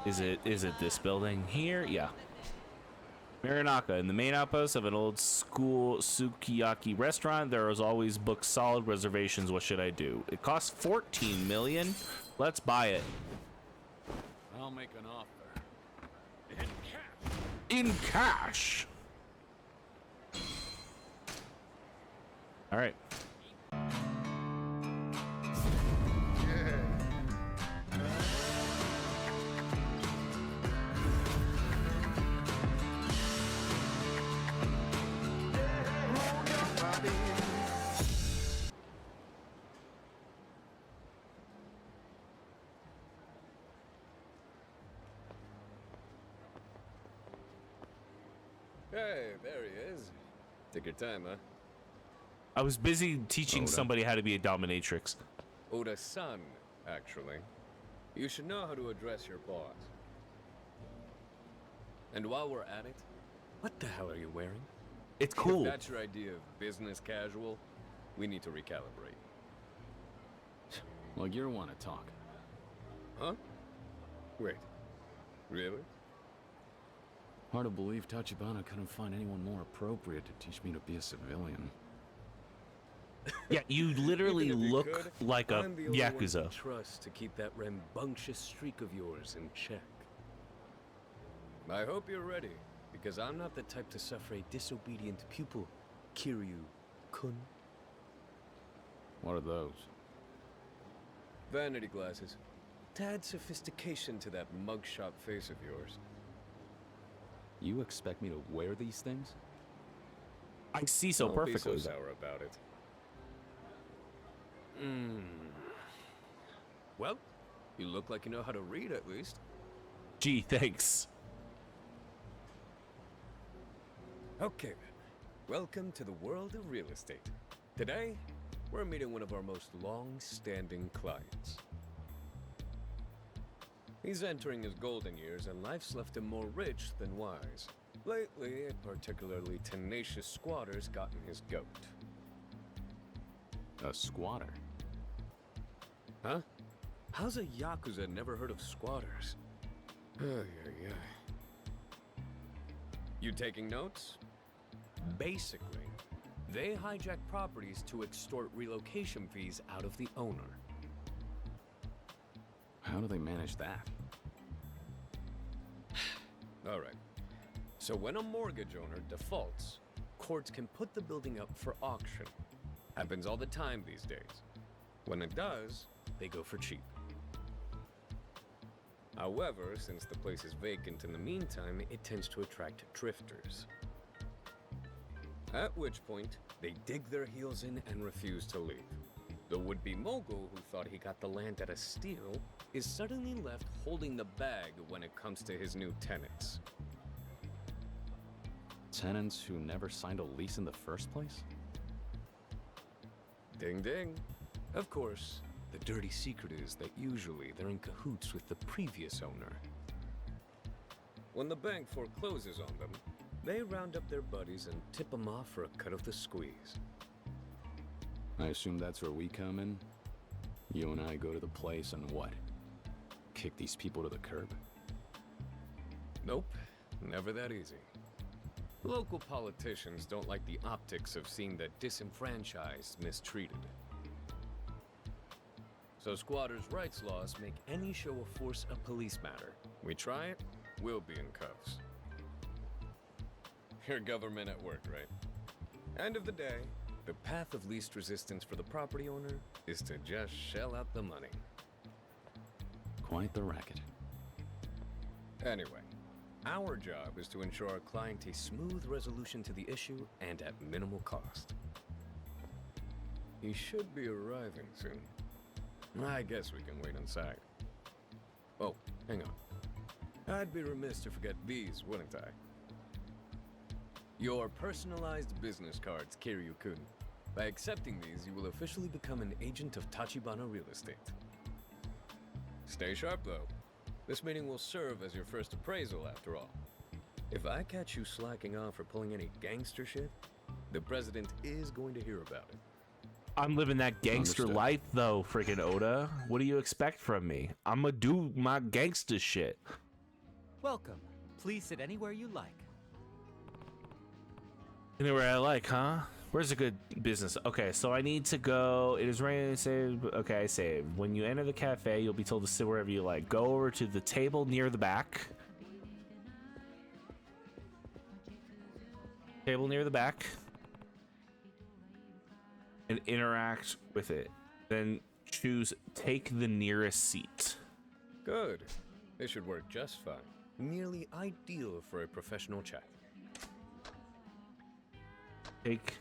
Is it this building here? Yeah. Miranaka, in the main outpost of an old school sukiyaki restaurant, there is always booked solid reservations. What should I do? It costs 14 million. Let's buy it. I'll make an offer. In cash. In cash. All right. Hey, there he is. Take your time, huh? I was busy teaching somebody how to be a dominatrix. Oda-san, actually. You should know how to address your boss. And while we're at it, what the hell are you wearing? It's cool. If that's your idea of business casual, we need to recalibrate. Well, you want to talk. Huh? Wait. Really? Hard to believe Tachibana couldn't find anyone more appropriate to teach me to be a civilian. Yeah, you literally Even if you look could, like a I'm the only one you Yakuza. trust to keep that rambunctious streak of yours in check. I hope you're ready, because I'm not the type to suffer a disobedient pupil, Kiryu-kun. What are those? Vanity glasses. To add sophistication to that mugshot face of yours. You expect me to wear these things? I see so Don't perfectly. be so sour about it. Well, you look like you know how to read at least. Gee, thanks. Okay then. Welcome to the world of real estate. Today, we're meeting one of our most long-standing clients. He's entering his golden years and life's left him more rich than wise. Lately, a particularly tenacious squatter's gotten his goat. A squatter? Huh? How's a Yakuza never heard of squatters? You taking notes? Basically, they hijack properties to extort relocation fees out of the owner. How do they manage that? All right. So when a mortgage owner defaults, courts can put the building up for auction. Happens all the time these days. When it does, they go for cheap. However, since the place is vacant in the meantime, it tends to attract drifters. At which point, they dig their heels in and refuse to leave. The would-be mogul who thought he got the land at a steal is suddenly left holding the bag when it comes to his new tenants. Tenants who never signed a lease in the first place? Ding ding. Of course, the dirty secret is that usually they're in cahoots with the previous owner. When the bank forecloses on them, they round up their buddies and tip them off for a cut of the squeeze. I assume that's where we come in? You and I go to the place and what? Kick these people to the curb? Nope, never that easy. Local politicians don't like the optics of seeing the disenfranchised mistreated. So squatters' rights laws make any show of force a police matter. We try it, we'll be in cuffs. Your government at work, right? End of the day, the path of least resistance for the property owner is to just shell out the money. Quite the racket. Anyway, our job is to ensure our client a smooth resolution to the issue and at minimal cost. He should be arriving soon. I guess we can wait inside. Oh, hang on. I'd be remiss to forget these, wouldn't I? Your personalized business cards, Kiryu-kun. By accepting these, you will officially become an agent of Tachibana Real Estate. Stay sharp, though. This meeting will serve as your first appraisal, after all. If I catch you slacking off or pulling any gangster shit, the president is going to hear about it. I'm living that gangster Understood. life, though, freaking Oda. What do you expect from me? I'm gonna do my gangster shit. Welcome. Please sit anywhere you like. Anywhere I like, huh? Where's a good business? Okay, so I need to go. It is raining. Save. Okay, I saved. When you enter the cafe, you'll be told to sit wherever you like. Go over to the table near the back. Table near the back. And interact with it. Then choose take the nearest seat. Good. This should work just fine. Nearly ideal for a professional chat. Take.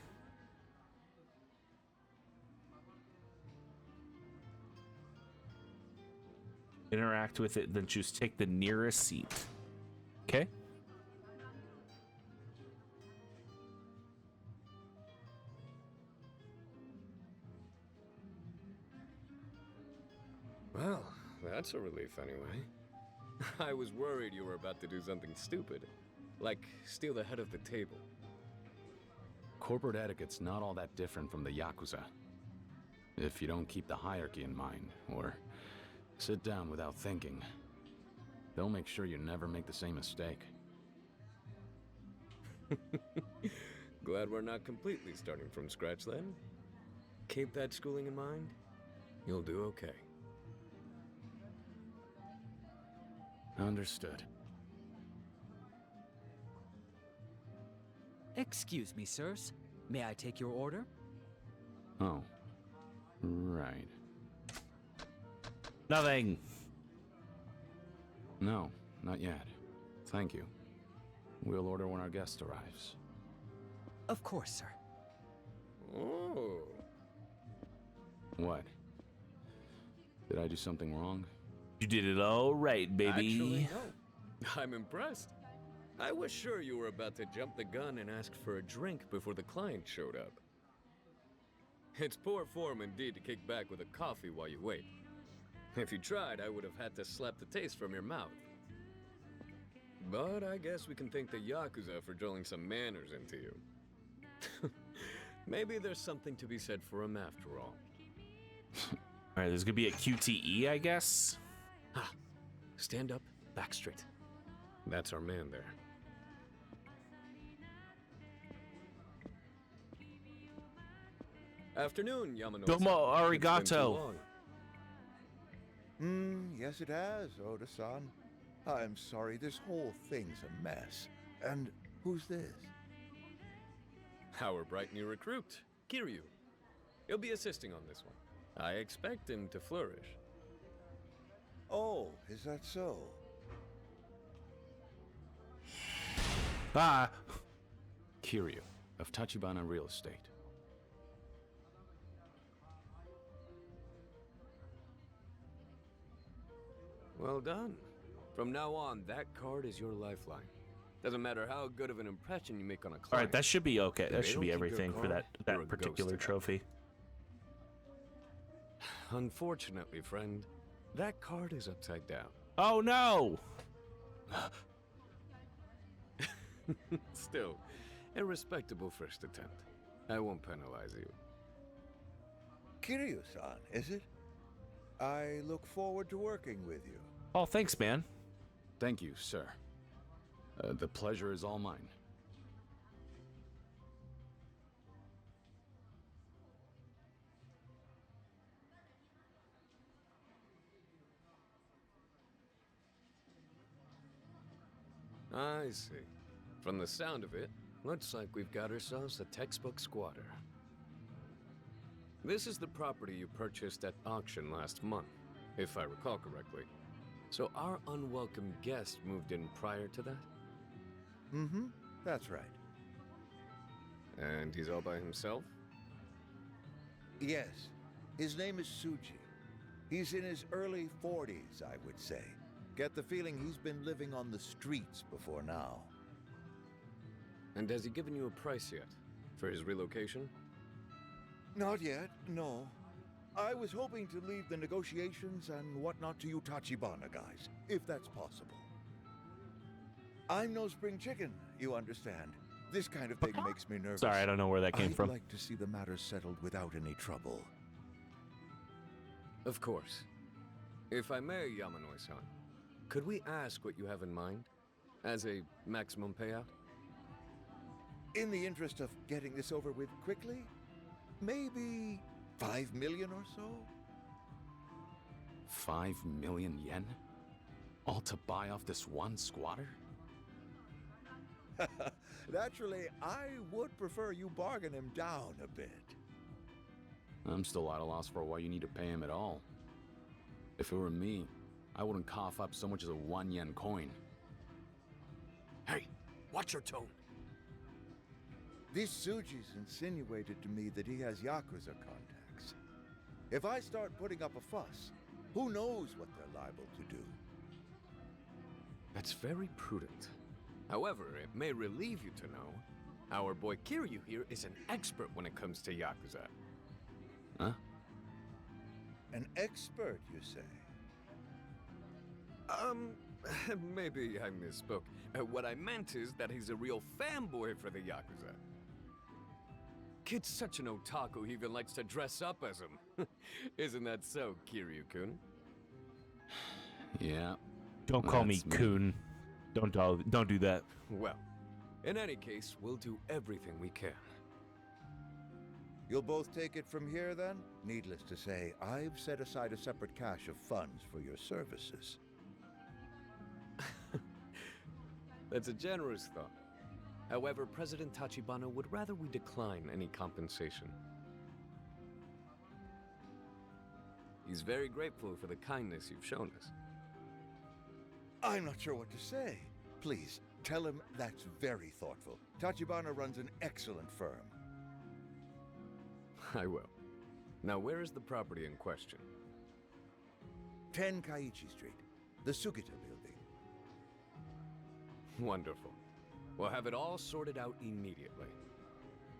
Interact with it, then choose take the nearest seat. Okay? Well, that's a relief anyway. I was worried you were about to do something stupid, like steal the head of the table. Corporate etiquette's not all that different from the Yakuza. If you don't keep the hierarchy in mind, or sit down without thinking, they'll make sure you never make the same mistake. Glad we're not completely starting from scratch then. Keep that schooling in mind. You'll do okay. Understood. Excuse me, sirs. May I take your order? Oh. Right. Nothing. No, not yet. Thank you. We'll order when our guest arrives. Of course, sir. Oh. What? Did I do something wrong? You did it all right, baby. Actually, no. I'm impressed. I was sure you were about to jump the gun and ask for a drink before the client showed up. It's poor form indeed to kick back with a coffee while you wait. If you tried, I would have had to slap the taste from your mouth. But I guess we can thank the Yakuza for drilling some manners into you. Maybe there's something to be said for him after all. All right, there's gonna be a QTE, I guess. Ah, stand up, back straight. That's our man there. Afternoon, Yamano. Domo arigato. Yes it has, Oda-san. I'm sorry, this whole thing's a mess. And who's this? Our bright new recruit, Kiryu. He'll be assisting on this one. I expect him to flourish. Oh, is that so? Ah. Kiryu, of Tachibana Real Estate. Well done. From now on, that card is your lifeline. Doesn't matter how good of an impression you make on a client. All right, that should be okay. If That they should don't be keep your everything for card, that you're a particular ghost. trophy. Unfortunately, friend, that card is upside down. Oh no! Still, a respectable first attempt. I won't penalize you. Kiryu-san, is it? I look forward to working with you. Oh, thanks, man. Thank you, sir. The pleasure is all mine. I see. From the sound of it, looks like we've got ourselves a textbook squatter. This is the property you purchased at auction last month, if I recall correctly. So our unwelcome guest moved in prior to that? Mm-hmm, that's right. And he's all by himself? Yes, his name is Suji. He's in his early 40s, I would say. Get the feeling he's been living on the streets before now. And has he given you a price yet? For his relocation? Not yet, no. I was hoping to leave the negotiations and whatnot to you Tachibana guys, if that's possible. I'm no spring chicken, you understand. This kind of thing makes me nervous. Sorry, I don't know where that came I'd from. like to see the matter settled without any trouble. Of course. If I may, Yamanoi-san, could we ask what you have in mind? As a maximum payout? In the interest of getting this over with quickly, maybe 5 million or so? 5 million yen? All to buy off this one squatter? Naturally, I would prefer you bargain him down a bit. I'm still at a loss for why you need to pay him at all. If it were me, I wouldn't cough up so much as a 1 yen coin. Hey, watch your tone. This Tsuji's insinuated to me that he has Yakuza contacts. If I start putting up a fuss, who knows what they're liable to do? That's very prudent. However, it may relieve you to know, our boy Kiryu here is an expert when it comes to Yakuza. Huh? An expert, you say? Maybe I misspoke. What I meant is that he's a real fanboy for the Yakuza. Kid's such an otaku, he even likes to dress up as him. Isn't that so, Kiryu-kun? Yeah. Don't call me That's me. Coon. Don't do that. Well, in any case, we'll do everything we can. You'll both take it from here, then? Needless to say, I've set aside a separate cache of funds for your services. That's a generous thought. However, President Tachibana would rather we decline any compensation. He's very grateful for the kindness you've shown us. I'm not sure what to say. Please, tell him that's very thoughtful. Tachibana runs an excellent firm. I will. Now, where is the property in question? 10 Kaiichi Street, the Sugita building. Wonderful. We'll have it all sorted out immediately.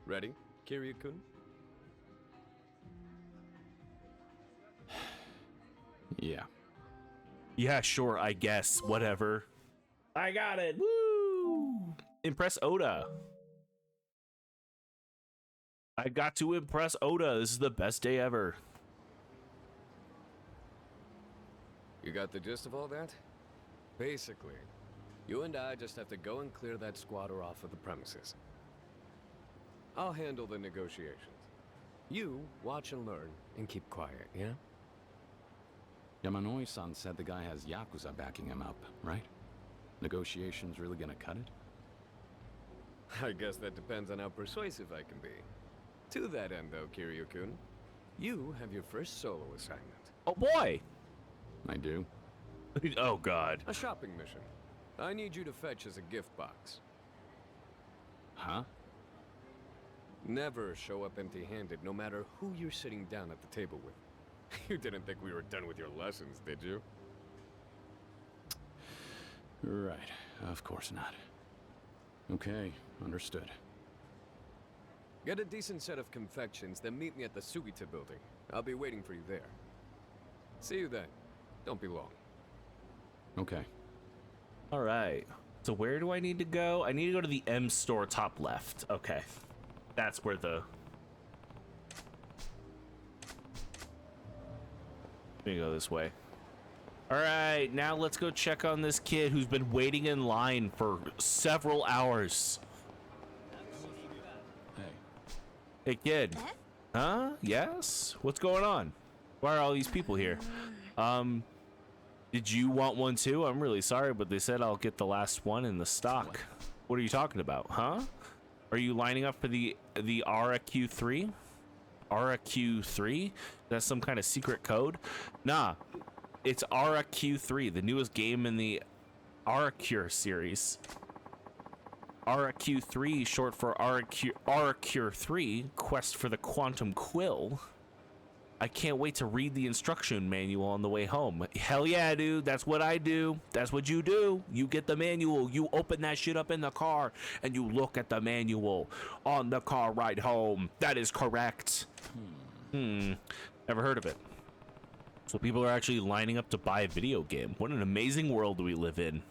Ready, Kiryu-kun? Yeah. Yeah, sure, I guess. Whatever. I got it. Woo! Impress Oda. I got to impress Oda. This is the best day ever. You got the gist of all that? Basically, you and I just have to go and clear that squatter off of the premises. I'll handle the negotiations. You watch and learn and keep quiet, yeah? Yamanoi-san said the guy has Yakuza backing him up, right? Negotiations really gonna cut it? I guess that depends on how persuasive I can be. To that end, though, Kiryu-kun, you have your first solo assignment. Oh boy. I do. Oh god. A shopping mission. I need you to fetch as a gift box. Huh? Never show up empty-handed, no matter who you're sitting down at the table with. You didn't think we were done with your lessons, did you? Right. Of course not. Okay, understood. Get a decent set of confections, then meet me at the Sugita building. I'll be waiting for you there. See you then. Don't be long. Okay. All right. So where do I need to go? I need to go to the M store top left. Okay. That's where the... Let me go this way. All right, now let's go check on this kid who's been waiting in line for several hours. Hey. Hey, kid. Huh? Yes? What's going on? Why are all these people here? Did you want one too? I'm really sorry, but they said I'll get the last one in the stock. What are you talking about? Huh? Are you lining up for the RQ3? RQ3? That's some kind of secret code? Nah. It's RQ3, the newest game in the RQ series. RQ3, short for RQ3, Quest for the Quantum Quill. I can't wait to read the instruction manual on the way home. Hell yeah, dude, that's what I do. That's what you do. You get the manual, you open that shit up in the car, and you look at the manual on the car ride home. That is correct. Never heard of it. So people are actually lining up to buy a video game. What an amazing world we live in.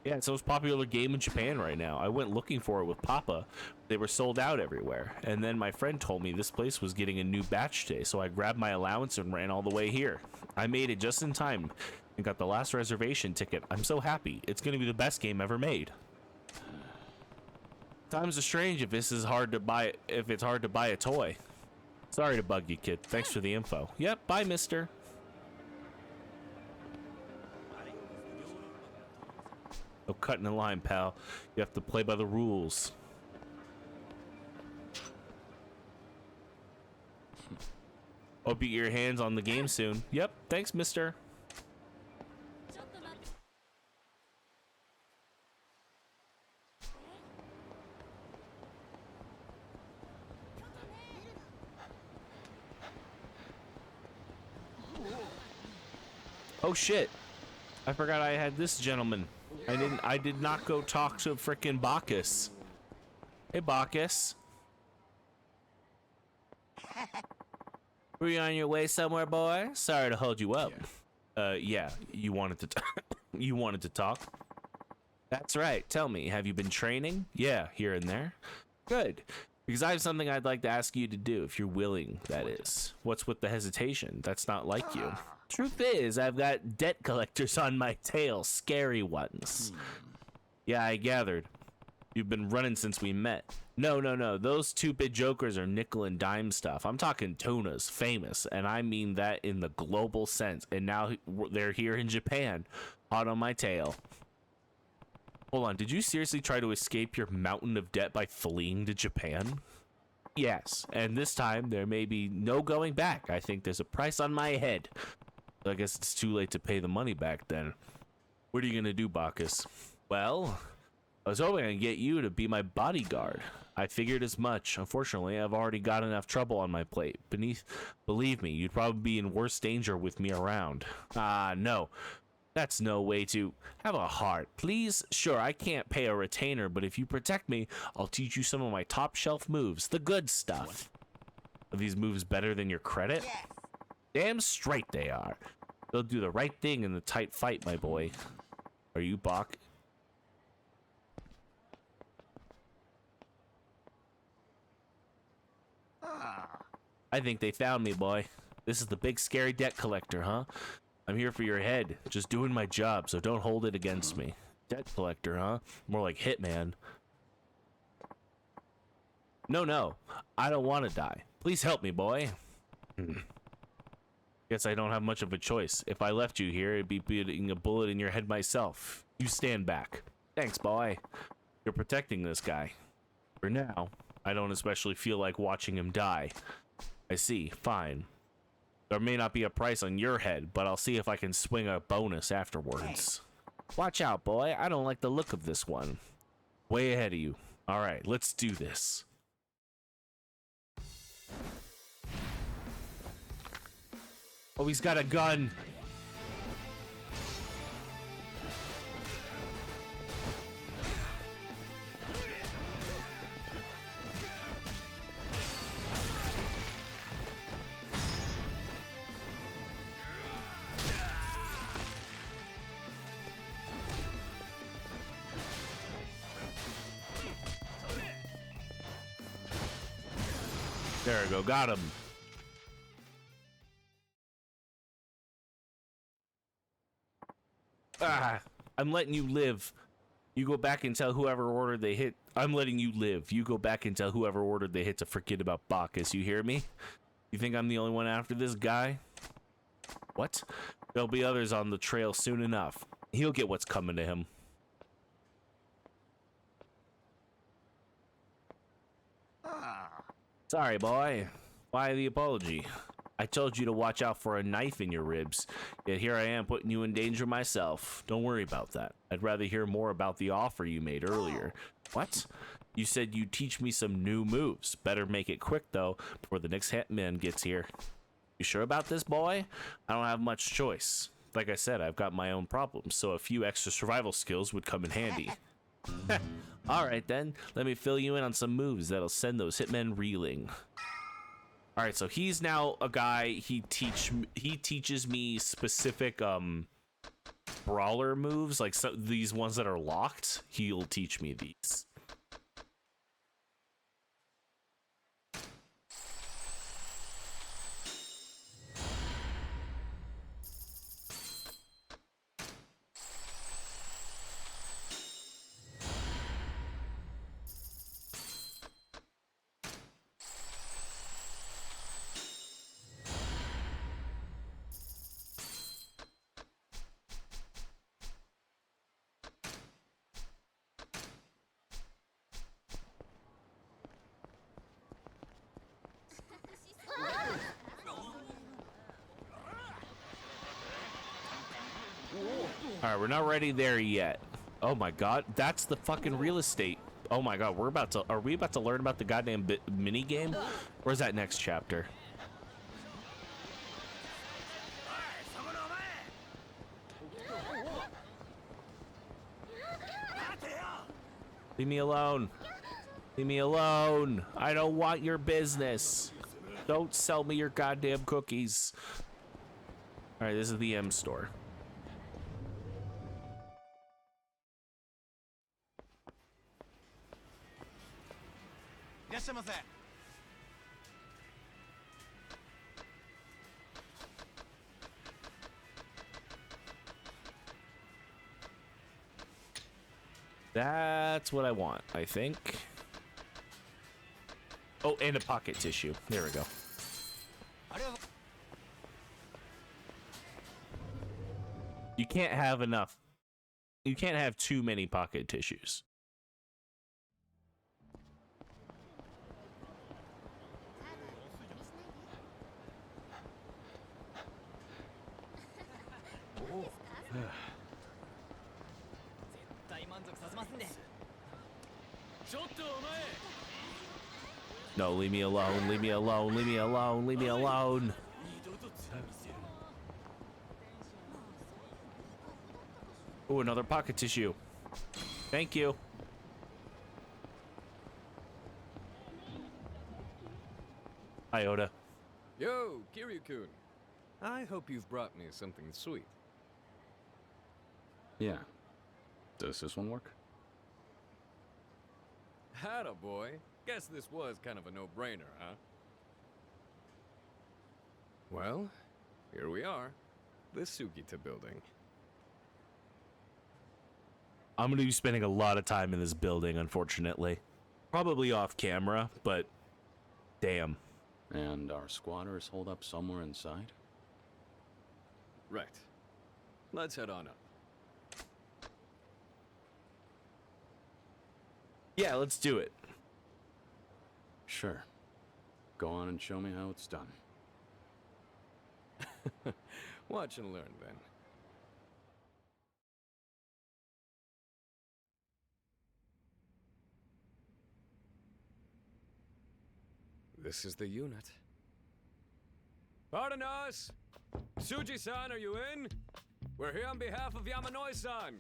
Yeah, it's the most popular game in Japan right now. I went looking for it with Papa. They were sold out everywhere. And then my friend told me this place was getting a new batch today, so I grabbed my allowance and ran all the way here. I made it just in time and got the last reservation ticket. I'm so happy. It's going to be the best game ever made. Times are strange if this is hard to buy, if it's hard to buy a toy. Sorry to bug you, kid. Thanks for the info. Yep, bye, mister. No cutting the line, pal. You have to play by the rules. Hope you get your hands on the game soon. Yep, thanks, mister. Oh shit. I forgot I had this gentleman. I did not go talk to frickin' Bacchus. Hey Bacchus. Were you on your way somewhere, boy? Sorry to hold you up. Yeah, you wanted to you wanted to talk? That's right. Tell me, have you been training? Yeah, here and there. Good. Because I have something I'd like to ask you to do, if you're willing, that is. What's with the hesitation? That's not like you. Truth is, I've got debt collectors on my tail, scary ones. Yeah, I gathered. You've been running since we met. No, those stupid jokers are nickel and dime stuff. I'm talking tunas, famous, and I mean that in the global sense. And now they're here in Japan, hot on my tail. Hold on, did you seriously try to escape your mountain of debt by fleeing to Japan? Yes, and this time there may be no going back. I think there's a price on my head. I guess it's too late to pay the money back then. What are you gonna do, Bacchus? Well, I was hoping I'd get you to be my bodyguard. I figured as much. Unfortunately, I've already got enough trouble on my plate. Believe me, you'd probably be in worse danger with me around. No. That's no way to have a heart. Please, sure, I can't pay a retainer, but if you protect me, I'll teach you some of my top shelf moves, the good stuff. Are these moves better than your credit? Yes. Damn straight they are. They'll do the right thing in the tight fight, my boy. Are you Bach? I think they found me, boy. This is the big scary debt collector, huh? I'm here for your head, just doing my job, so don't hold it against me. Debt collector, huh? More like hitman. No, I don't want to die. Please help me, boy. Guess I don't have much of a choice. If I left you here, it'd be putting a bullet in your head myself. You stand back. Thanks, boy. You're protecting this guy. For now, I don't especially feel like watching him die. I see, fine. There may not be a price on your head, but I'll see if I can swing a bonus afterwards. Watch out, boy. I don't like the look of this one. Way ahead of you. All right, let's do this. Oh, he's got a gun. There we go, got him. I'm letting you live. You go back and tell whoever ordered they hit. I'm letting you live. You go back and tell whoever ordered they hit to forget about Bacchus. You hear me? You think I'm the only one after this guy? What? There'll be others on the trail soon enough. He'll get what's coming to him. Sorry, boy. Why the apology? I told you to watch out for a knife in your ribs, yet here I am putting you in danger myself. Don't worry about that. I'd rather hear more about the offer you made earlier. What? You said you'd teach me some new moves. Better make it quick, though, before the next hitman gets here. You sure about this, boy? I don't have much choice. Like I said, I've got my own problems, so a few extra survival skills would come in handy. Alright then, let me fill you in on some moves that'll send those hitmen reeling. Alright, so he's now a guy, he teaches me specific brawler moves, like these ones that are locked, he'll teach me these. Alright, we're not ready there yet. Oh my god, that's the fucking real estate. Oh my god, are we about to learn about the goddamn mini game? Or is that next chapter? Leave me alone. Leave me alone. I don't want your business. Don't sell me your goddamn cookies. All right, this is the M store. That's what I want, I think. Oh, and a pocket tissue. There we go. You can't have enough. You can't have too many pocket tissues. No, leave me alone, leave me alone, leave me alone, leave me alone. Oh, another pocket tissue. Thank you. Hi, Oda. Yo, Kiryu-kun. I hope you've brought me something sweet. Yeah. Does this one work? Attaboy. Guess this was kind of a no-brainer, huh? Well, here we are. The Sugita building. I'm going to be spending a lot of time in this building, unfortunately. Probably off camera, but damn. And our squatters hold up somewhere inside? Right. Let's head on up. Yeah, let's do it. Sure. Go on and show me how it's done. Watch and learn, then. This is the unit. Pardon us! Suji-san, are you in? We're here on behalf of Yamanoi-san.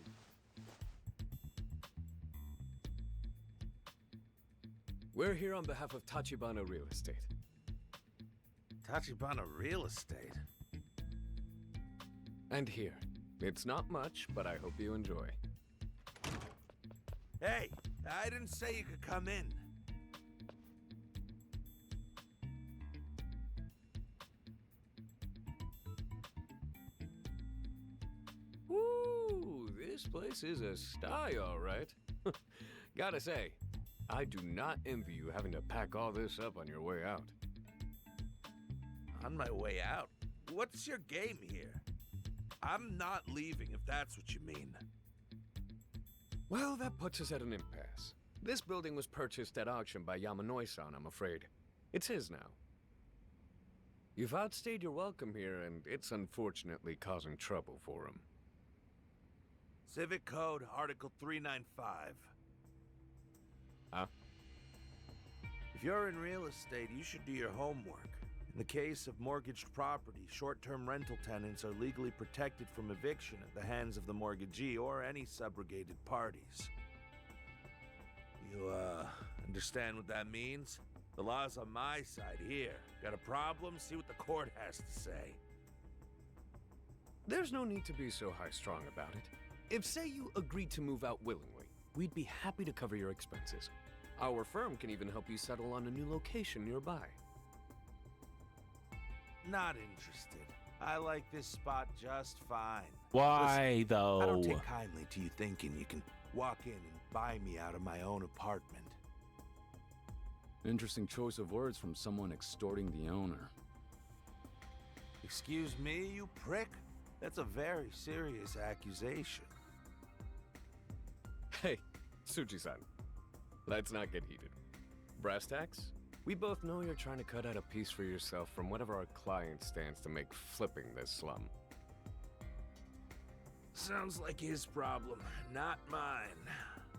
We're here on behalf of Tachibana Real Estate. Tachibana Real Estate? And here. It's not much, but I hope you enjoy. Hey, I didn't say you could come in. Woo! This place is a style, all right. Gotta say, I do not envy you having to pack all this up on your way out. On my way out? What's your game here? I'm not leaving, if that's what you mean. Well, that puts us at an impasse. This building was purchased at auction by Yamanoi-san, I'm afraid. It's his now. You've outstayed your welcome here, and it's unfortunately causing trouble for him. Civic Code, Article 395. Huh? If you're in real estate, you should do your homework. In the case of mortgaged property, short-term rental tenants are legally protected from eviction at the hands of the mortgagee or any subrogated parties. You, understand what that means? The law's on my side here. Got a problem? See what the court has to say. There's no need to be so high-strung about it. If, say, you agreed to move out willingly, we'd be happy to cover your expenses. Our firm can even help you settle on a new location nearby. Not interested. I like this spot just fine. Why, Listen, though? I don't take kindly to you thinking you can walk in and buy me out of my own apartment. Interesting choice of words from someone extorting the owner. Excuse me, you prick? That's a very serious accusation. Hey, Suji-san. Let's not get heated. Brass tacks? We both know you're trying to cut out a piece for yourself from whatever our client stands to make flipping this slum. Sounds like his problem, not mine.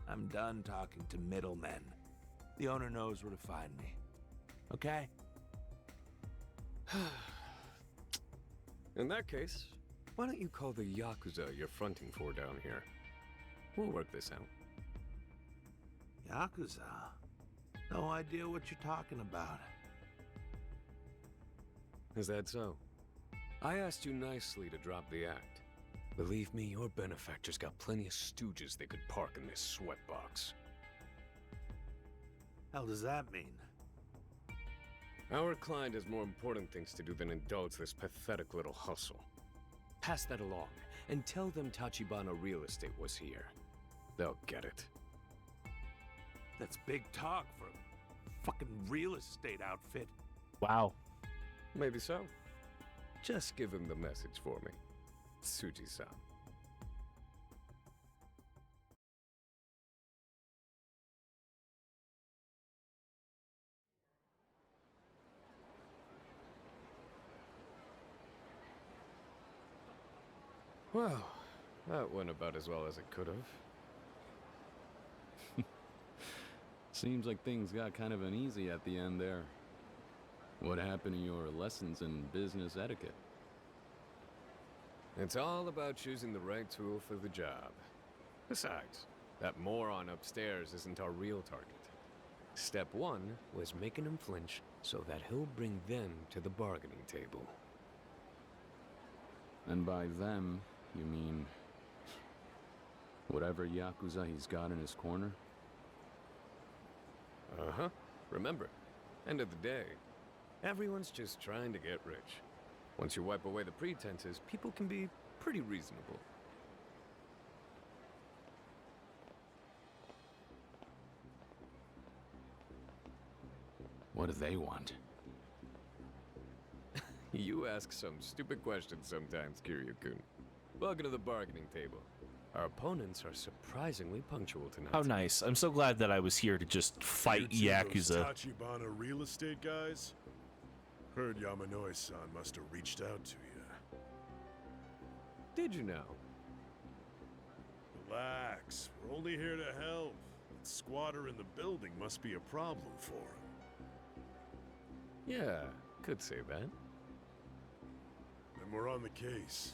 I'm done talking to middlemen. The owner knows where to find me. Okay? In that case, why don't you call the Yakuza you're fronting for down here? We'll work this out. Yakuza? No idea what you're talking about. Is that so? I asked you nicely to drop the act. Believe me, your benefactor's got plenty of stooges they could park in this sweatbox. Hell does that mean? Our client has more important things to do than indulge this pathetic little hustle. Pass that along, and tell them Tachibana Real Estate was here. They'll get it. That's big talk for a fucking real estate outfit. Wow. Maybe so. Just give him the message for me. Tsuji-san. Well, that went about as well as it could have. Seems like things got kind of uneasy at the end there. What happened to your lessons in business etiquette? It's all about choosing the right tool for the job. Besides, that moron upstairs isn't our real target. Step one was making him flinch so that he'll bring them to the bargaining table. And by them, you mean whatever Yakuza he's got in his corner? Uh-huh. Remember, end of the day, everyone's just trying to get rich. Once you wipe away the pretenses, people can be pretty reasonable. What do they want? You ask some stupid questions sometimes, Kiryu-kun. Welcome to the bargaining table. Our opponents are surprisingly punctual tonight. How nice. I'm so glad that I was here to just fight You two, Yakuza. those Tachibana real estate guys? Heard Yamanoi-san must have reached out to you. Did you know? Relax. We're only here to help. That squatter in the building must be a problem for him. Yeah, could say that. Then we're on the case.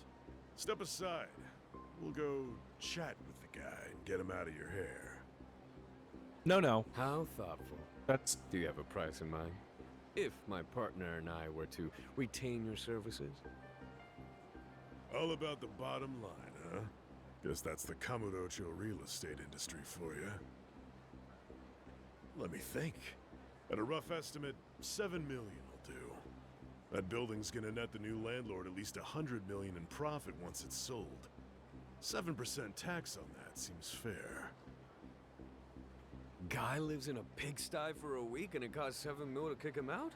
Step aside. We'll go chat with the guy and get him out of your hair. No. How thoughtful. That's Do you have a price in mind? If my partner and I were to retain your services? All about the bottom line, huh? Guess that's the Kamurocho real estate industry for you. Let me think. At a rough estimate, 7 million will do. That building's gonna net the new landlord at least 100 million in profit once it's sold. 7% tax on that seems fair. Guy lives in a pigsty for a week and it costs 7 mil to kick him out?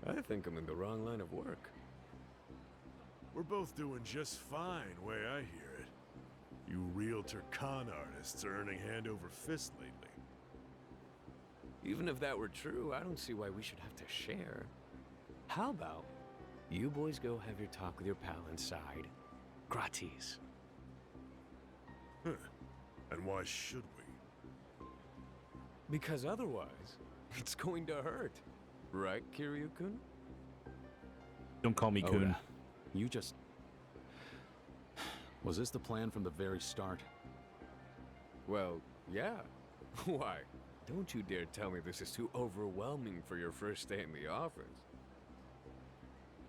I think I'm in the wrong line of work. We're both doing just fine, way I hear it. You realtor con artists are earning hand over fist lately. Even if that were true, I don't see why we should have to share. How about you boys go have your talk with your pal inside? Gratis. And why should we? Because otherwise, it's going to hurt. Right, Kiryu-kun? don't call me Kun. Oda, you just... Was this the plan from the very start? Well, yeah. Why? Don't you dare tell me this is too overwhelming for your first day in the office.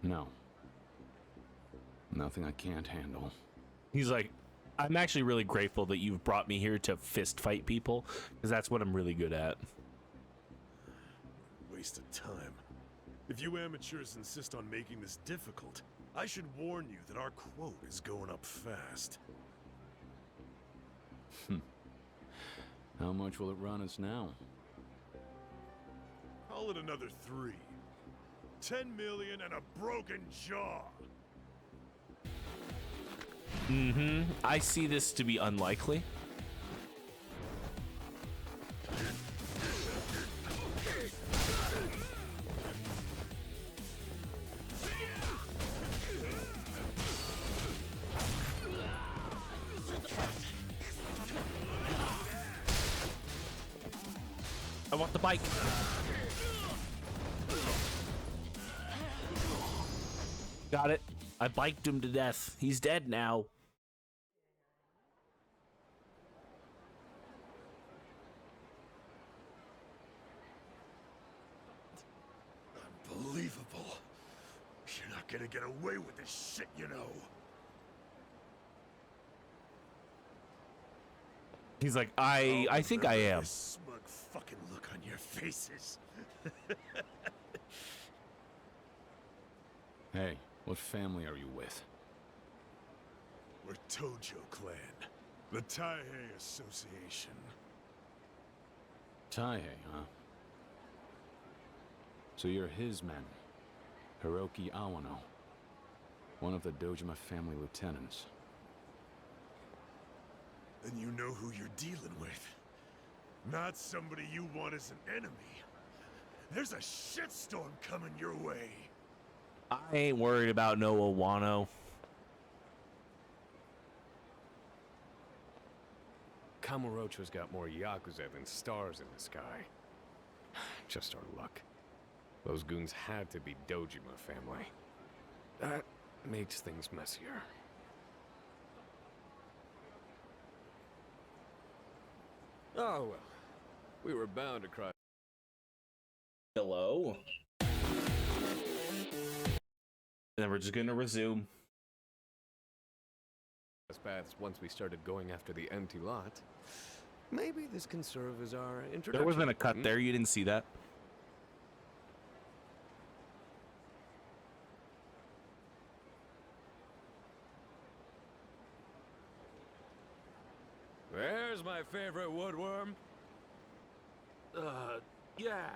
No. Nothing I can't handle. He's like, I'm actually really grateful that you've brought me here to fist fight people, because that's what I'm really good at. Waste of time. If you amateurs insist on making this difficult, I should warn you that our quote is going up fast. How much will it run us now? Call it another 3. 10 million and a broken jaw. I see this to be unlikely. I want the bike. Got it. I biked him to death. He's dead now. Unbelievable. You're not gonna get away with this shit, you know. He's like, I think I am. This smug fucking look on your faces. Hey, what family are you with? We're Tojo Clan, the Taihei Association. Taihei, huh? So you're his men. Hiroki Awano. One of the Dojima family lieutenants. And you know who you're dealing with. Not somebody you want as an enemy. There's a shitstorm coming your way. I ain't worried about no Awano. Kamurocho's got more Yakuza than stars in the sky. Just our luck. Those goons had to be Dojima family. That makes things messier. Oh well. We were bound to cross. Hello. And then we're just gonna resume. Paths once we started going after the empty lot. Maybe this can serve as our introduction. There wasn't a cut there. You didn't see that. There's my favorite woodworm. Yeah.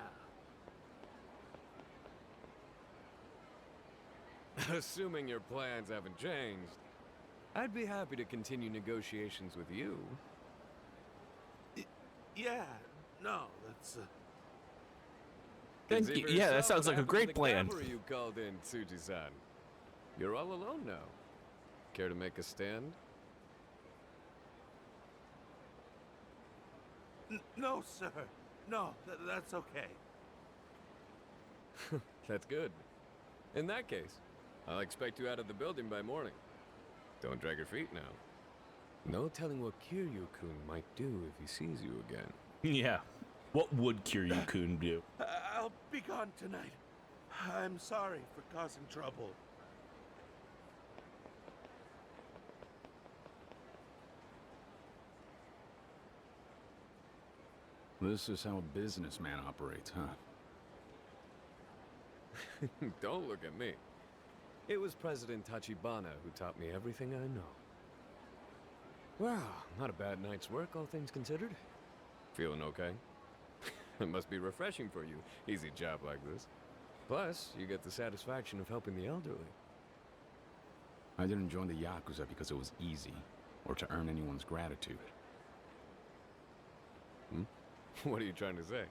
Assuming your plans haven't changed, I'd be happy to continue negotiations with you. Yeah. No, that's, Thank you. Yeah, that sounds like a great plan. You called in, Tsuji-san. You're all alone now. Care to make a stand? No, sir. No, that's okay. That's good. In that case, I'll expect you out of the building by morning. Don't drag your feet now. No telling what Kiryu-kun might do if he sees you again. Yeah. What would Kiryu-kun do? I'll be gone tonight. I'm sorry for causing trouble. This is how a businessman operates, huh? Don't look at me. It was President Tachibana who taught me everything I know. Well, not a bad night's work, all things considered. Feeling okay? It must be refreshing for you, easy job like this. Plus, you get the satisfaction of helping the elderly. I didn't join the Yakuza because it was easy, or to earn anyone's gratitude. What are you trying to say?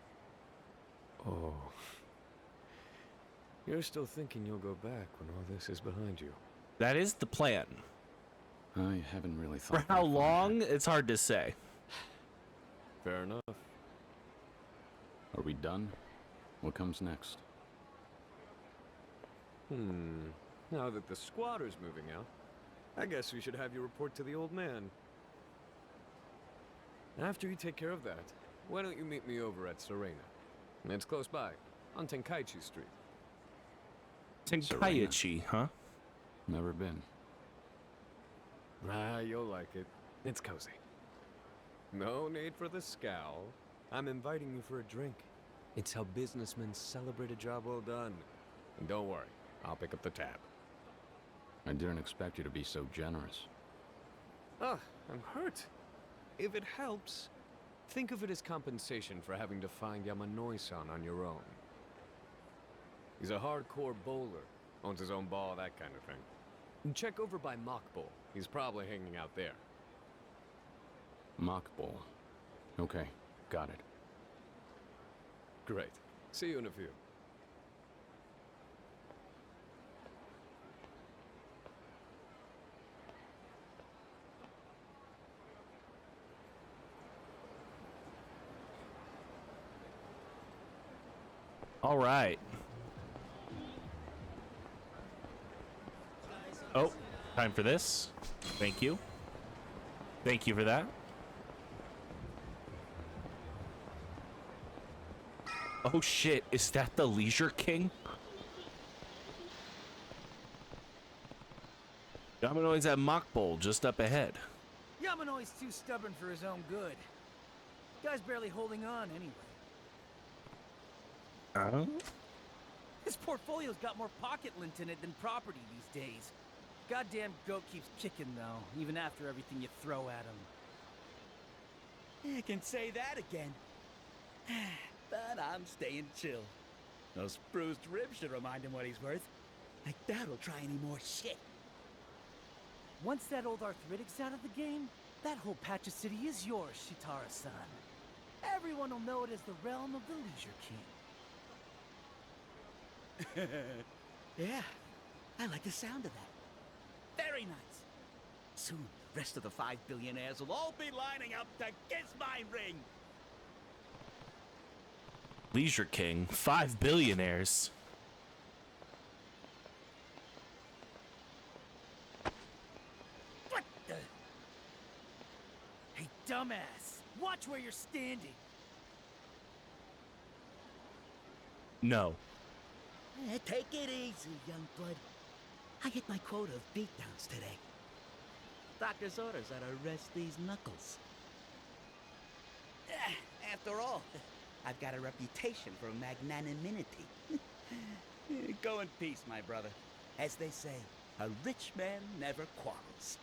Oh. You're still thinking you'll go back when all this is behind you. That is the plan. I haven't really thought. For how very far long? ahead. It's hard to say. Fair enough. Are we done? What comes next? Now that the squatter's moving out, I guess we should have you report to the old man. After you take care of that, why don't you meet me over at Serena? It's close by, on Tenkaichi Street. Tenkaichi, huh? Never been. Ah, you'll like it. It's cozy. No need for the scowl. I'm inviting you for a drink. It's how businessmen celebrate a job well done. And don't worry, I'll pick up the tab. I didn't expect you to be so generous. Ah, I'm hurt. If it helps, think of it as compensation for having to find Yamanoi-san on your own. He's a hardcore bowler, owns his own ball, that kind of thing. And check over by Mock Bowl. He's probably hanging out there. Mock bowl. Okay, got it. Great. See you in a few. All right. Oh, time for this. Thank you. Thank you for that. Oh shit, is that the Leisure King? Yamanoi's at Mock Bowl just up ahead. Yamanoi's too stubborn for his own good. Guy's barely holding on anyway. His portfolio's got more pocket lint in it than property these days. Goddamn goat keeps kicking though, even after everything you throw at him. You can say that again. But I'm staying chill. Those bruised ribs should remind him what he's worth. Like that'll try any more shit. Once that old arthritic's out of the game, that whole patch of city is yours, Shitara-san. Everyone will know it as the realm of the Leisure King. Yeah, I like the sound of that. Very nice. Soon, the rest of the 5 billionaires will all be lining up to kiss my ring. Leisure King, 5 billionaires. What the? Hey, dumbass! Watch where you're standing! No. Take it easy, young blood. I hit my quota of beatdowns today. Doctor's orders are to rest these knuckles. After all, I've got a reputation for magnanimity. Go in peace, my brother. As they say, a rich man never quarrels.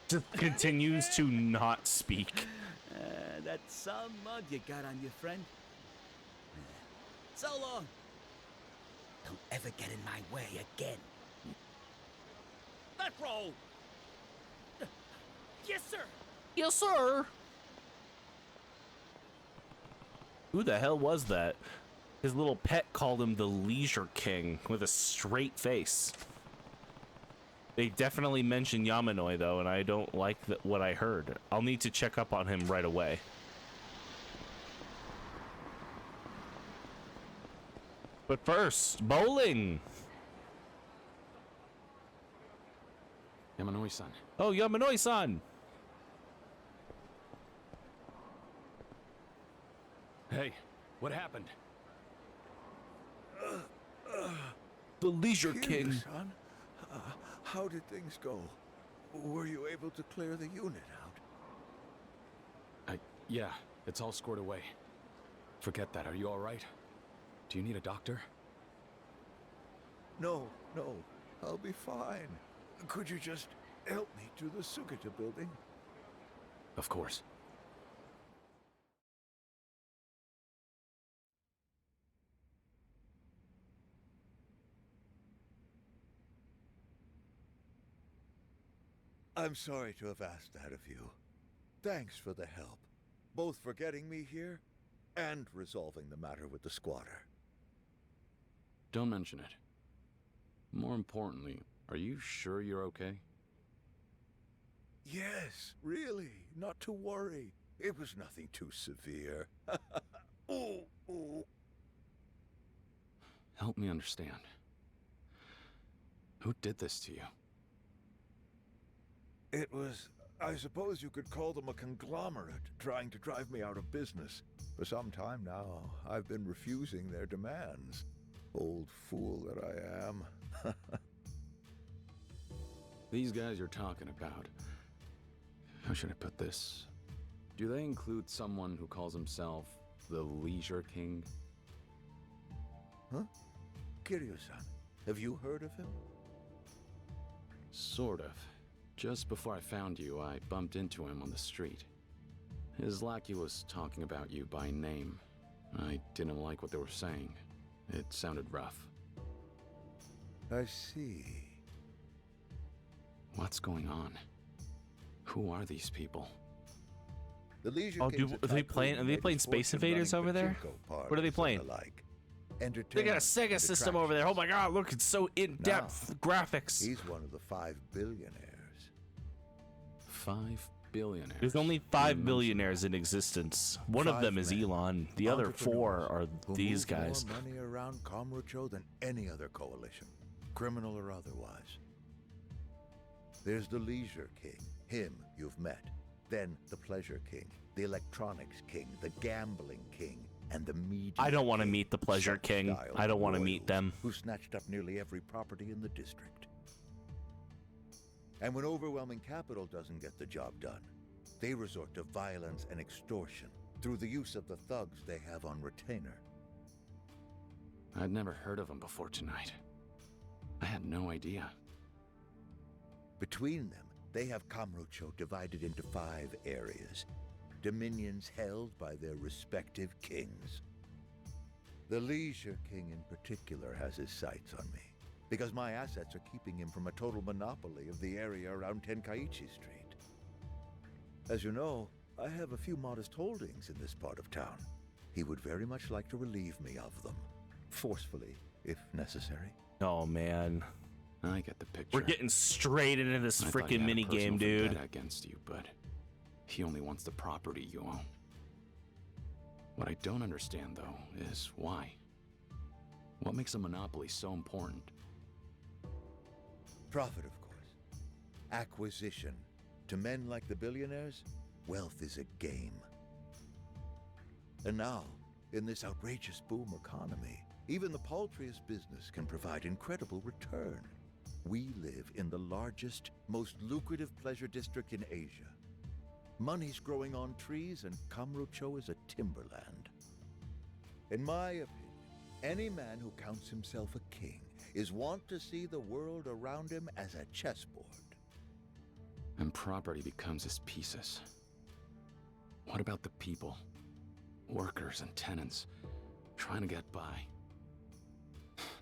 Just continues to not speak. That's some mug you got on you, friend. So long. Don't ever get in my way again. Let's roll. Yes, sir! Yes, sir. Who the hell was that? His little pet called him the Leisure King with a straight face. They definitely mentioned Yamanoi though, and I don't like what I heard. I'll need to check up on him right away. But first, bowling. Yamanoi-san. Oh, Yamanoi-san. Hey, what happened? The Leisure King. Kiryu-san, how did things go? Were you able to clear the unit out? Yeah, it's all squared away. Forget that. Are you all right? Do you need a doctor? No, I'll be fine. Could you just help me to the Sugita building? Of course. I'm sorry to have asked that of you. Thanks for the help, both for getting me here and resolving the matter with the squatter. Don't mention it. More importantly, are you sure you're okay? Yes, really, not to worry. It was nothing too severe. Ooh. Help me understand. Who did this to you? It was, I suppose you could call them a conglomerate, trying to drive me out of business. For some time now, I've been refusing their demands. Old fool that I am. These guys you're talking about, how should I put this? Do they include someone who calls himself the Leisure King? Huh? Kiryu-san, have you heard of him? Sort of. Just before I found you, I bumped into him on the street. His lackey was talking about you by name. I didn't like what they were saying. It sounded rough. I see. What's going on? Who are these people? The Leisure Oh, King's are they playing Space Invaders over there? What are they playing? They got a Sega system over there. Oh my god, look, it's so in-depth graphics. He's one of the 5 billionaires. 5 billionaires. There's only You 5 mentioned billionaires in existence. One of 5 them is men, Elon. The other 4 are who these move guys. More money around Kamurocho than any other coalition, criminal or otherwise. There's the Leisure King. Him you've met. Then the Pleasure King, the Electronics King, the Gambling King, and the Media I don't want to King, meet the Pleasure King. such-style I don't want to meet royals them. Who snatched up nearly every property in the district. And when overwhelming capital doesn't get the job done, they resort to violence and extortion through the use of the thugs they have on retainer. I'd never heard of them before tonight. I had no idea. Between them, they have Kamurocho divided into 5 areas, dominions held by their respective kings. The Leisure King in particular has his sights on me, because my assets are keeping him from a total monopoly of the area around Tenkaichi Street. As you know, I have a few modest holdings in this part of town. He would very much like to relieve me of them, forcefully, if necessary. Oh, man. I get the picture. We're getting straight into this I thought he freaking had a mini game, personal dude. vendetta against you, but he only wants the property you own. What I don't understand, though, is why. What makes a monopoly so important? Profit, of course. Acquisition. To men like the billionaires, wealth is a game. And now, in this outrageous boom economy, even the paltriest business can provide incredible return. We live in the largest, most lucrative pleasure district in Asia. Money's growing on trees, and Kamurocho is a timberland. In my opinion, any man who counts himself a king is wont to see the world around him as a chessboard. And property becomes his pieces. What about the people? Workers and tenants, trying to get by.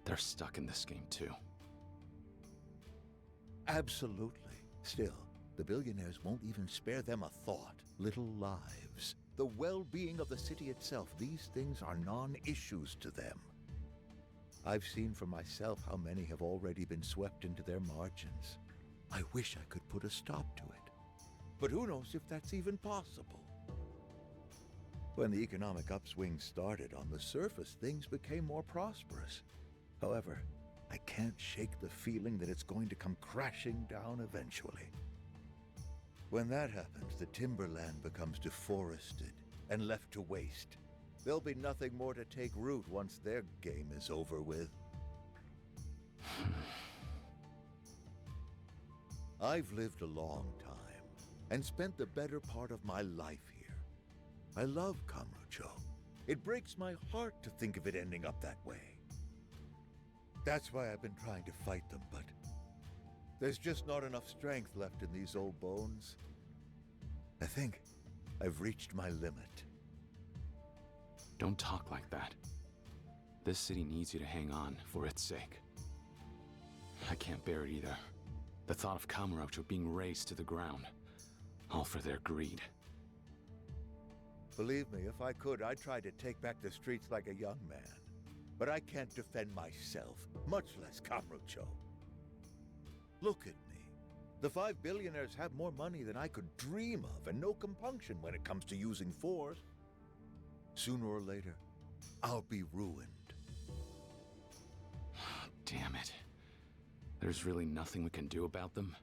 They're stuck in this game too. Absolutely. Still, the billionaires won't even spare them a thought. Little lives. The well-being of the city itself, these things are non-issues to them. I've seen for myself how many have already been swept into their margins. I wish I could put a stop to it. But who knows if that's even possible? When the economic upswing started, on the surface, things became more prosperous. However, I can't shake the feeling that it's going to come crashing down eventually. When that happens, the timberland becomes deforested and left to waste. There'll be nothing more to take root once their game is over with. I've lived a long time and spent the better part of my life here. I love Kamurocho. It breaks my heart to think of it ending up that way. That's why I've been trying to fight them, but there's just not enough strength left in these old bones. I think I've reached my limit. Don't talk like that. This city needs you to hang on for its sake. I can't bear it either. The thought of Kamurocho being razed to the ground, all for their greed. Believe me, if I could, I'd try to take back the streets like a young man. But I can't defend myself, much less Kamurocho. Look at me. The 5 billionaires have more money than I could dream of, and no compunction when it comes to using force. Sooner or later, I'll be ruined. Damn it. There's really nothing we can do about them?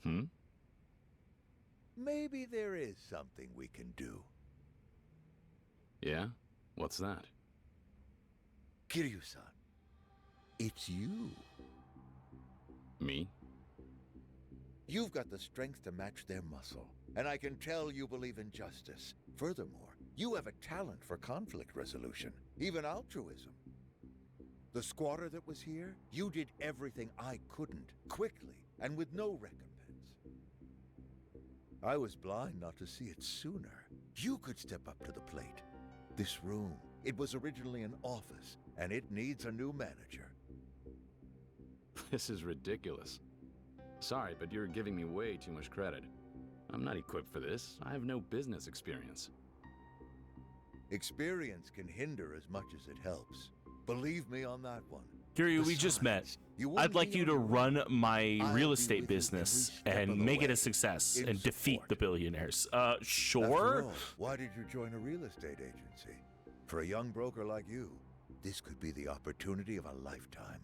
Hmm? Maybe there is something we can do. Yeah? What's that? Kiryu-san, it's you. Me? You've got the strength to match their muscle, and I can tell you believe in justice. Furthermore, you have a talent for conflict resolution, even altruism. The squatter that was here, you did everything I couldn't, quickly, and with no recompense. I was blind not to see it sooner. You could step up to the plate. This room, it was originally an office, and it needs a new manager. This is ridiculous. Sorry, but you're giving me way too much credit. I'm not equipped for this. I have no business experience. Experience can hinder as much as it helps. Believe me on that one. Kiryu, we just met. Besides, you wouldn't I'd like be you on to your own. run my I'll real be estate with you business every step of and the make it a way, success in and defeat support. the billionaires. After Sure. all, why did you join a real estate agency? For a young broker like you, this could be the opportunity of a lifetime.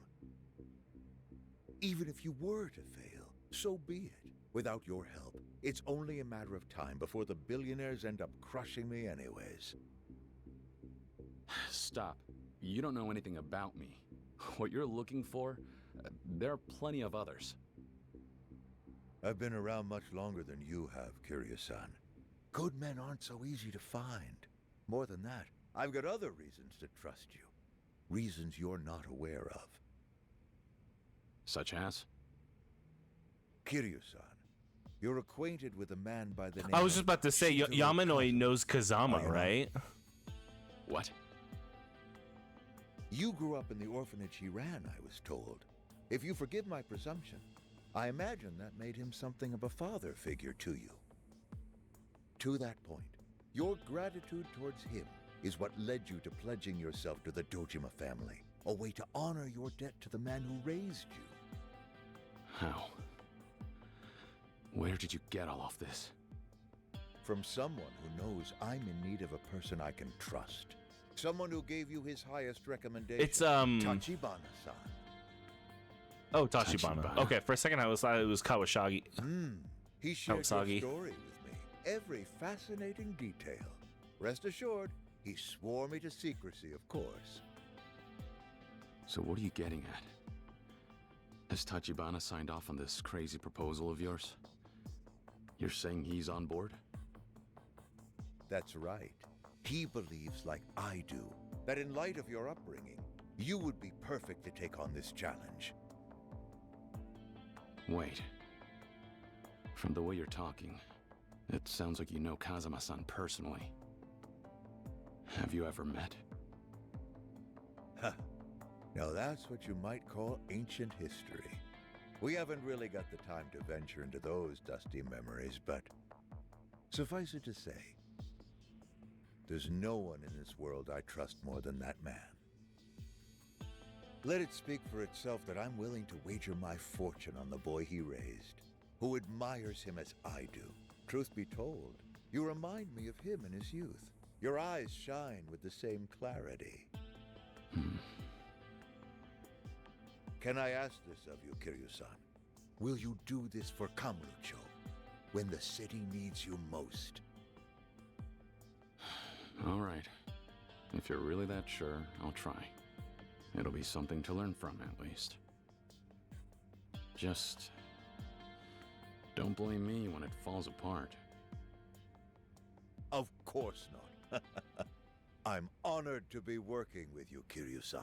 Even if you were to fail, so be it. Without your help, it's only a matter of time before the billionaires end up crushing me anyways. Stop. You don't know anything about me. What you're looking for, there are plenty of others. I've been around much longer than you have, Kiryu-san. Good men aren't so easy to find. More than that, I've got other reasons to trust you. Reasons you're not aware of. Such as? Kiryu-san, you're acquainted with a man by the name I was just of about to say, Shintaro Yamanoi Kazuma. knows Kazama, Are you not? right? What? You grew up in the orphanage he ran, I was told. If you forgive my presumption, I imagine that made him something of a father figure to you. To that point, your gratitude towards him is what led you to pledging yourself to the Dojima family, a way to honor your debt to the man who raised you. How? Where did you get all of this? From someone who knows I'm in need of a person I can trust. Someone who gave you his highest recommendation. It's, Tachibana-san. Oh, Tachibana. Tachibana. Okay, for a second I thought it was Kawasagi. He shared Kawasagi. your story with me. Every fascinating detail. Rest assured, he swore me to secrecy, of course. So what are you getting at? Has Tachibana signed off on this crazy proposal of yours? You're saying he's on board? That's right. He believes, like I do, that in light of your upbringing, you would be perfect to take on this challenge. Wait. From the way you're talking, it sounds like you know Kazama-san personally. Have you ever met? Huh. Now that's what you might call ancient history. We haven't really got the time to venture into those dusty memories, but suffice it to say, there's no one in this world I trust more than that man. Let it speak for itself that I'm willing to wager my fortune on the boy he raised, who admires him as I do. Truth be told, you remind me of him in his youth. Your eyes shine with the same clarity. Can I ask this of you, Kiryu-san? Will you do this for Kamurocho when the city needs you most? All right. If you're really that sure, I'll try. It'll be something to learn from, at least. Just don't blame me when it falls apart. Of course not. I'm honored to be working with you, Kiryu-san.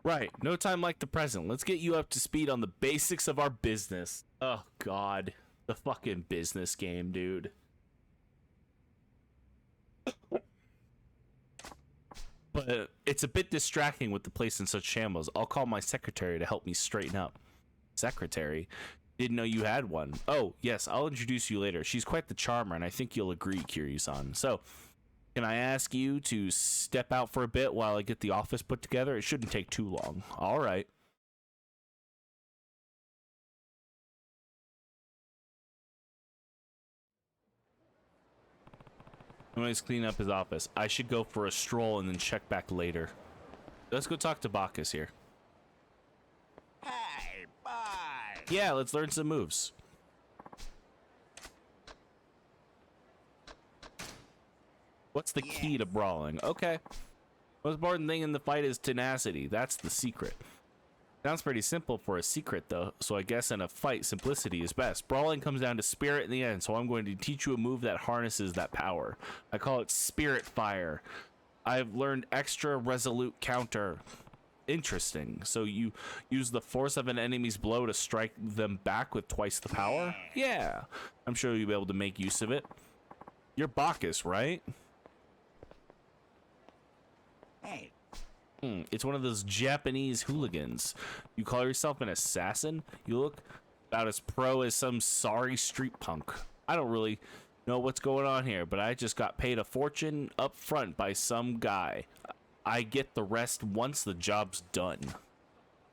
Right. No time like the present. Let's get you up to speed on the basics of our business. Oh, God. The fucking business game, dude. But it's a bit distracting with the place in such shambles. I'll call my secretary to help me straighten up. Secretary? Didn't know you had one. Oh, yes, I'll introduce you later. She's quite the charmer, and I think you'll agree, Kiryu-san. So, can I ask you to step out for a bit while I get the office put together? It shouldn't take too long. All right. Somebody's cleaning up his office. I should go for a stroll and then check back later. Let's go talk to Bacchus here. Hey, bye! Yeah, let's learn some moves. What's the key to brawling? Okay. Most important thing in the fight is tenacity. That's the secret. Sounds pretty simple for a secret, though, so I guess in a fight, simplicity is best. Brawling comes down to spirit in the end, so I'm going to teach you a move that harnesses that power. I call it Spirit Fire. I've learned extra resolute counter. Interesting. So you use the force of an enemy's blow to strike them back with twice the power? Yeah. I'm sure you'll be able to make use of it. You're Bacchus, right? Hey, It's one of those Japanese hooligans. You call yourself an assassin? You look about as pro as some sorry street punk. I don't really know what's going on here, but I just got paid a fortune up front by some guy. I get the rest once the job's done.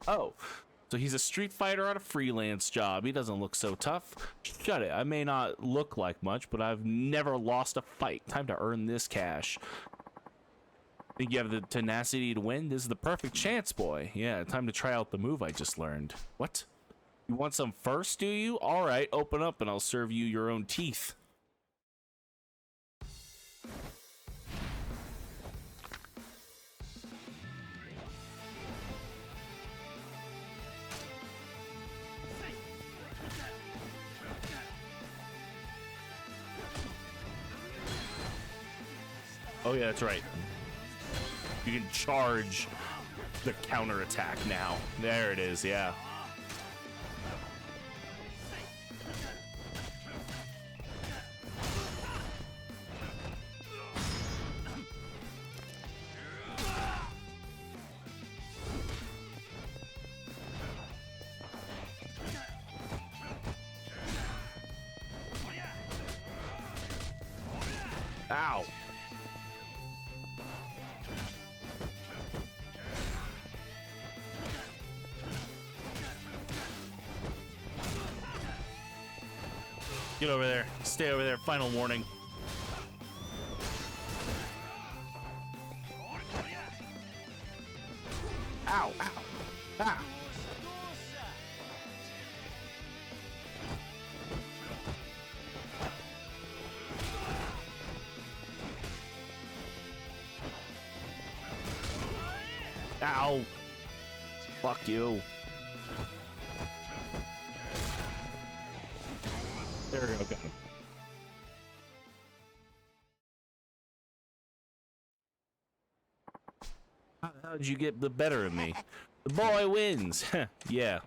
Oh, so he's a street fighter on a freelance job. He doesn't look so tough. Shut it. I may not look like much, but I've never lost a fight. Time to earn this cash. Think you have the tenacity to win? This is the perfect chance, boy. Yeah, time to try out the move I just learned. What? You want some first, do you? All right, open up and I'll serve you your own teeth. Oh yeah, that's right. You can charge the counterattack now. There it is, yeah. Ow. Get over there. Stay over there. Final warning. Ow. Ow. Ah. Ow. Fuck you. There we go. Got him. How did you get the better of me? The boy wins. Yeah.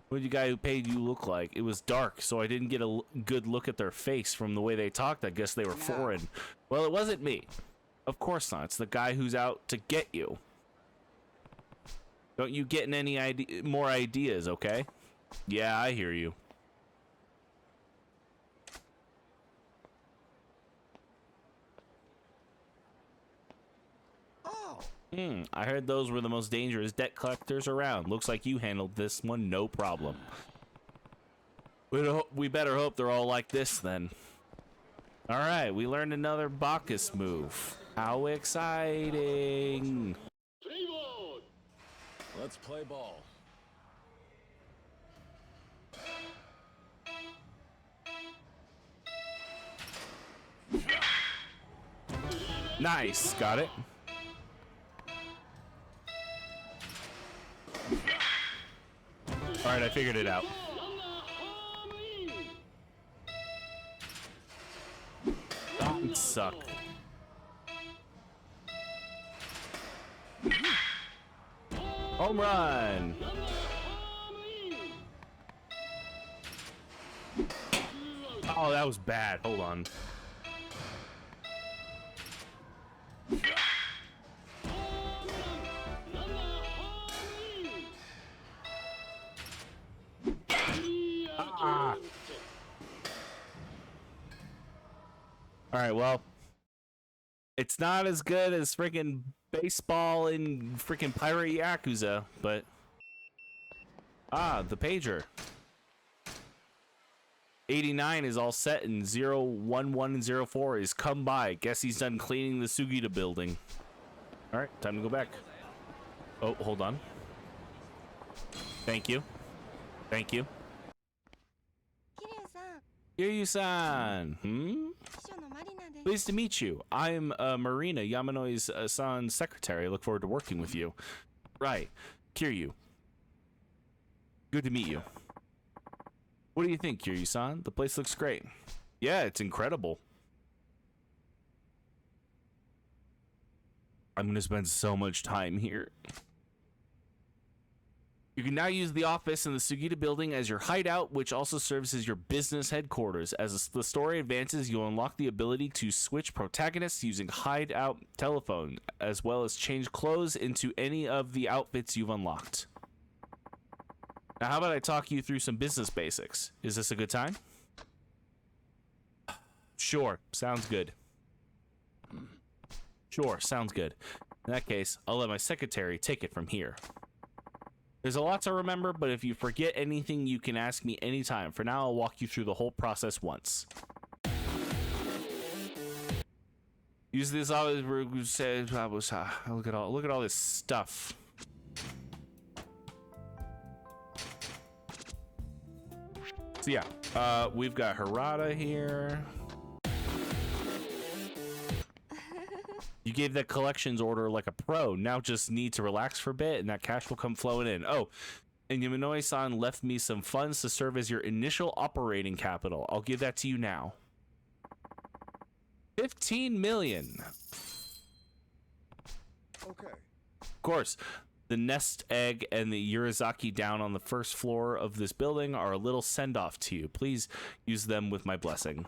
What did the guy who paid you look like? It was dark, so I didn't get a good look at their face from the way they talked. I guess they were foreign. Well, it wasn't me. Of course not. It's the guy who's out to get you. Don't you get any more ideas, okay? Yeah, I hear you. I heard those were the most dangerous debt collectors around. Looks like you handled this one no problem. We better hope they're all like this then. Alright, we learned another Bacchus move. How exciting! Let's play ball. Nice, got it. Alright, I figured it out. That suck. Home run! Oh, that was bad. Hold on. Ah. All right, well, it's not as good as freaking baseball in freaking Pirate Yakuza, but the pager. 89 is all set and 01104 is come by. Guess he's done cleaning the Sugita building. All right, time to go back. Oh, hold on. Thank you. Thank you. Kiryu-san. Pleased to meet you. I'm Marina, Yamanoi's son's secretary. I look forward to working with you. Right. Kiryu. Good to meet you. What do you think, Kiryu-san? The place looks great. Yeah, it's incredible. I'm gonna spend so much time here. You can now use the office in the Sugita building as your hideout, which also serves as your business headquarters. As the story advances, you'll unlock the ability to switch protagonists using hideout telephone, as well as change clothes into any of the outfits you've unlocked. Now, how about I talk you through some business basics? Is this a good time? Sure, sounds good. Sure, sounds good. In that case, I'll let my secretary take it from here. There's a lot to remember, but if you forget anything, you can ask me anytime. For now, I'll walk you through the whole process once. Use this always look at all this stuff. So yeah, we've got Harada here. You gave that collections order like a pro. Now just need to relax for a bit and that cash will come flowing in. Oh, and Yamanoi-san left me some funds to serve as your initial operating capital. I'll give that to you now. 15 million. Okay. Of course, the nest egg and the Yurizaki down on the first floor of this building are a little send-off to you. Please use them with my blessing.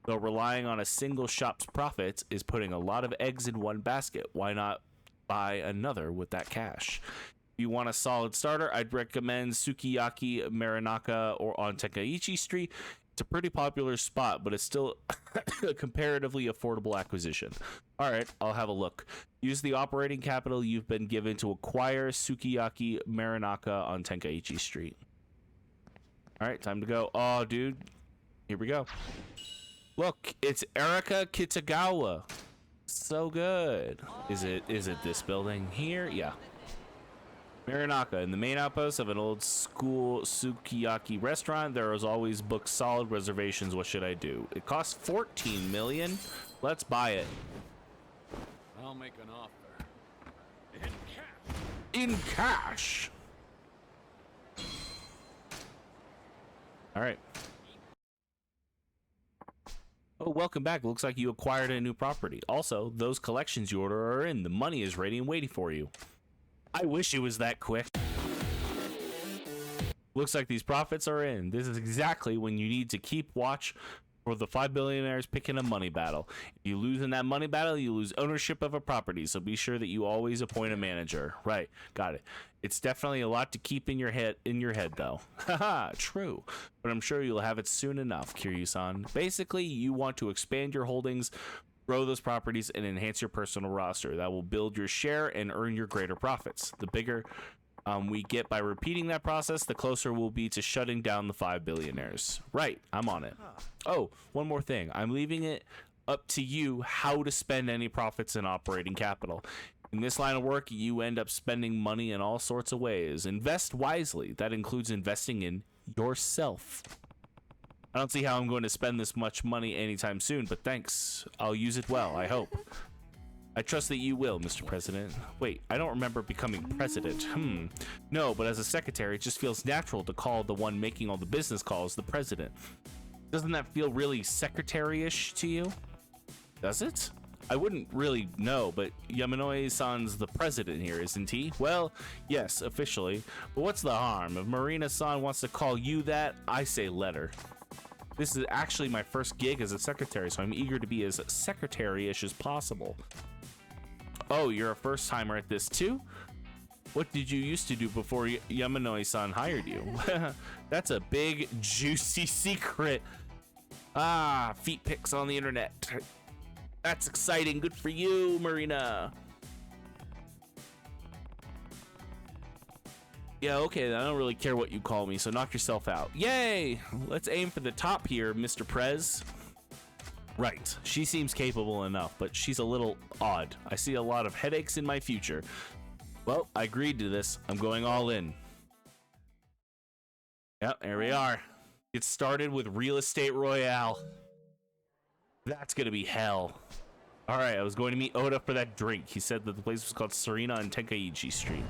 Though relying on a single shop's profits is putting a lot of eggs in one basket. Why not buy another with that cash? If you want a solid starter, I'd recommend Sukiyaki Marinaka or on Tenkaichi Street. It's a pretty popular spot, but it's still a comparatively affordable acquisition. All right, I'll have a look. Use the operating capital you've been given to acquire Sukiyaki Marinaka on Tenkaichi Street. All right, time to go. Oh, dude. Here we go. Look, it's Erika Kitagawa. So good. Is it this building here? Yeah. Marinaka, in the main outpost of an old school sukiyaki restaurant, there is always booked solid reservations. What should I do? It costs 14 million. Let's buy it. I'll make an offer. In cash. All right. Oh, welcome back. Looks like you acquired a new property. Also, those collections you order are in. The money is ready and waiting for you. I wish it was that quick. Looks like these profits are in. This is exactly when you need to keep watch for the 5 billionaires picking a money battle. If you lose in that money battle, you lose ownership of a property, so be sure that you always appoint a manager. Right, got it. It's definitely a lot to keep in your head though. Haha, true. But I'm sure you'll have it soon enough, Kiryu-san. Basically, you want to expand your holdings, grow those properties, and enhance your personal roster. That will build your share and earn your greater profits. The bigger we get by repeating that process, the closer we'll be to shutting down the 5 billionaires. Right, I'm on it. Oh, one more thing. I'm leaving it up to you how to spend any profits in operating capital. In this line of work, you end up spending money in all sorts of ways. Invest wisely. That includes investing in yourself. I don't see how I'm going to spend this much money anytime soon, but thanks. I'll use it well, I hope. I trust that you will, Mr. President. Wait, I don't remember becoming president. No, but as a secretary, it just feels natural to call the one making all the business calls the president. Doesn't that feel really secretary-ish to you? Does it? I wouldn't really know, but Yamanoi-san's the president here, isn't he? Well, yes, officially. But what's the harm? If Marina-san wants to call you that, I say let her. This is actually my first gig as a secretary, so I'm eager to be as secretary-ish as possible. Oh, you're a first-timer at this too? What did you used to do before Yamanoi-san hired you? That's a big, juicy secret. Ah, feet pics on the internet. That's exciting. Good for you, Marina. Yeah, okay, then I don't really care what you call me, so knock yourself out. Yay! Let's aim for the top here, Mr. Prez. Right, she seems capable enough, but she's a little odd. I see a lot of headaches in my future. Well, I agreed to this. I'm going all in. Yep, there we are. Get started with Real Estate Royale. That's gonna be hell. All right, I was going to meet Oda for that drink. He said that the place was called Serena on Tenkaichi Street.